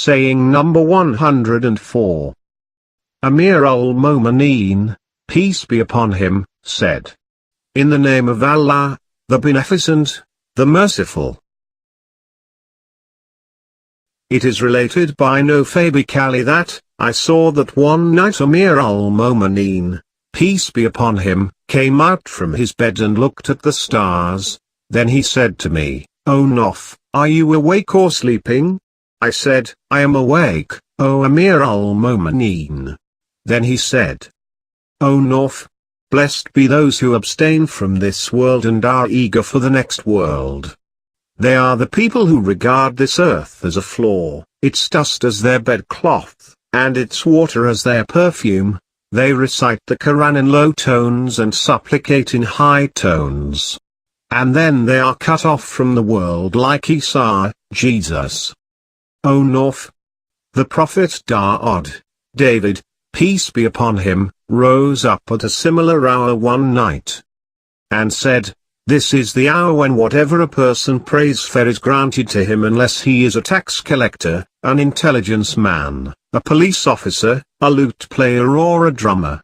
saying number 104. Amir al-Momineen, peace be upon him, said, "In the name of Allah, the Beneficent, the Merciful." It is related by Nufayb Ali that, I saw that one night Amir al-Momineen, peace be upon him, came out from his bed and looked at the stars. Then he said to me, "O Nuf, are you awake or sleeping?" I said, "I am awake, O Amir al-Momineen." Then he said, "O Nuf, blessed be those who abstain from this world and are eager for the next world. They are the people who regard this earth as a floor, its dust as their bedcloth, and its water as their perfume. They recite the Quran in low tones and supplicate in high tones. And then they are cut off from the world like Isa, Jesus. O Nuf." The Prophet David, peace be upon him, rose up at a similar hour one night, and said, "This is the hour when whatever a person prays for is granted to him unless he is a tax collector, an intelligence man, a police officer, a lute player or a drummer."